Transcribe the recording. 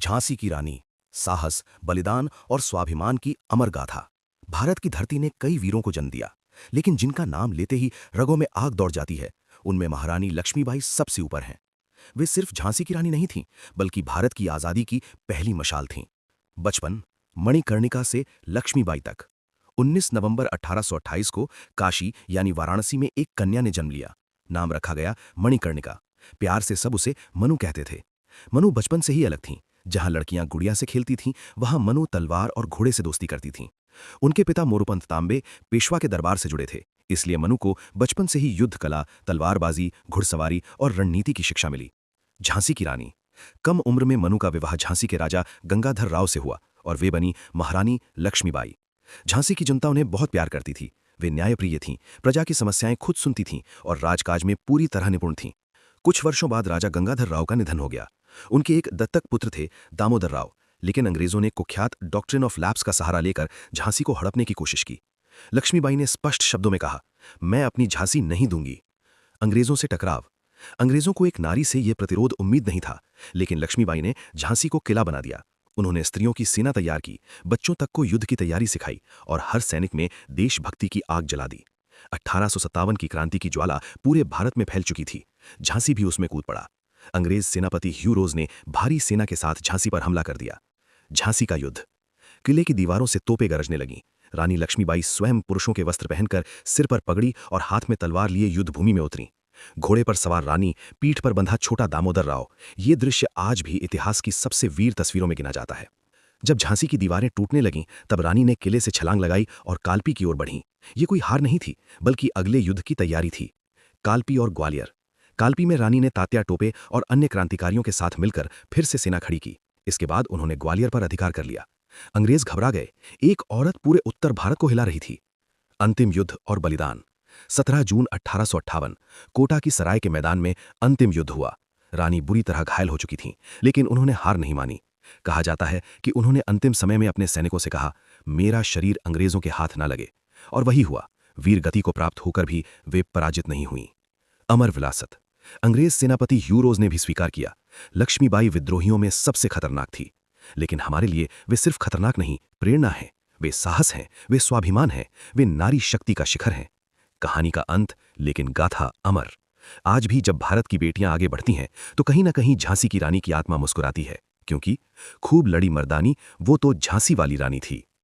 झांसी की रानी, साहस, बलिदान और स्वाभिमान की अमर गाथा। भारत की धरती ने कई वीरों को जन्म दिया, लेकिन जिनका नाम लेते ही रगों में आग दौड़ जाती है, उनमें महारानी लक्ष्मीबाई सबसे ऊपर हैं। वे सिर्फ झांसी की रानी नहीं थीं, बल्कि भारत की आज़ादी की पहली मशाल थीं। बचपन, मणिकर्णिका से लक्ष्मीबाई तक। 19 नवंबर 1828 को काशी यानी वाराणसी में एक कन्या ने जन्म लिया। नाम रखा गया मणिकर्णिका। प्यार से सब उसे मनु कहते थे। मनु बचपन से ही अलग थीं। जहां लड़कियां गुड़िया से खेलती थीं, वहां मनु तलवार और घोड़े से दोस्ती करती थीं। उनके पिता मोरोपंत तांबे पेशवा के दरबार से जुड़े थे, इसलिए मनु को बचपन से ही युद्ध कला, तलवारबाजी, घुड़सवारी और रणनीति की शिक्षा मिली। झांसी की रानी। कम उम्र में मनु का विवाह झांसी के राजा गंगाधर राव से हुआ और वे बनी महारानी लक्ष्मीबाई। झांसी की जनता उन्हें बहुत प्यार करती थी। वे न्यायप्रिय थीं, प्रजा की समस्याएं खुद सुनती थीं और राजकाज में पूरी तरह निपुण थीं। कुछ वर्षों बाद राजा गंगाधर राव का निधन हो गया। उनके एक दत्तक पुत्र थे, दामोदर राव, लेकिन अंग्रेजों ने कुख्यात डॉक्ट्रिन ऑफ लैप्स का सहारा लेकर झांसी को हड़पने की कोशिश की। लक्ष्मीबाई ने स्पष्ट शब्दों में कहा, मैं अपनी झांसी नहीं दूंगी। अंग्रेजों से टकराव। अंग्रेजों को एक नारी से यह प्रतिरोध उम्मीद नहीं था, लेकिन लक्ष्मीबाई ने झांसी को किला बना दिया। उन्होंने स्त्रियों की सेना तैयार की, बच्चों तक को युद्ध की तैयारी सिखाई और हर सैनिक में देशभक्ति की आग जला दी। 1857 की क्रांति की ज्वाला पूरे भारत में फैल चुकी थी। झांसी भी उसमें कूद पड़ा। अंग्रेज सेनापति ह्यू रोज ने भारी सेना के साथ झांसी पर हमला कर दिया। झांसी का युद्ध। किले की दीवारों से तोपें गरजने लगीं। रानी लक्ष्मीबाई स्वयं पुरुषों के वस्त्र पहनकर, सिर पर पगड़ी और हाथ में तलवार लिए युद्ध भूमि में उतरीं। घोड़े पर सवार रानी, पीठ पर बंधा छोटा दामोदर राव, ये दृश्य आज भी इतिहास की सबसे वीर तस्वीरों में गिना जाता है। जब झांसी की दीवारें टूटने लगीं, तब रानी ने किले से छलांग लगाई और कालपी की ओर बढ़ीं। ये कोई हार नहीं थी, बल्कि अगले युद्ध की तैयारी थी। कालपी और ग्वालियर। कालपी में रानी ने तात्या टोपे और अन्य क्रांतिकारियों के साथ मिलकर फिर से सेना खड़ी की। इसके बाद उन्होंने ग्वालियर पर अधिकार कर लिया। अंग्रेज घबरा गए। एक औरत पूरे उत्तर भारत को हिला रही थी। अंतिम युद्ध और बलिदान। 17 जून 1858 कोटा की सराय के मैदान में अंतिम युद्ध हुआ। रानी बुरी तरह घायल हो चुकी थीं, लेकिन उन्होंने हार नहीं मानी। कहा जाता है कि उन्होंने अंतिम समय में अपने सैनिकों से कहा, मेरा शरीर अंग्रेजों के हाथ ना लगे। और वही हुआ। वीर गति को प्राप्त होकर भी वे पराजित नहीं हुईं। अमर विरासत। अंग्रेज सेनापति ह्यू रोज ने भी स्वीकार किया, लक्ष्मीबाई विद्रोहियों में सबसे खतरनाक थी। लेकिन हमारे लिए वे सिर्फ खतरनाक नहीं, प्रेरणा है। वे साहस हैं, वे स्वाभिमान हैं, वे नारी शक्ति का शिखर हैं। कहानी का अंत, लेकिन गाथा अमर। आज भी जब भारत की बेटियां आगे बढ़ती हैं, तो कहीं ना कहीं झांसी की रानी की आत्मा मुस्कुराती है, क्योंकि खूब लड़ी मर्दानी, वो तो झांसी वाली रानी थी।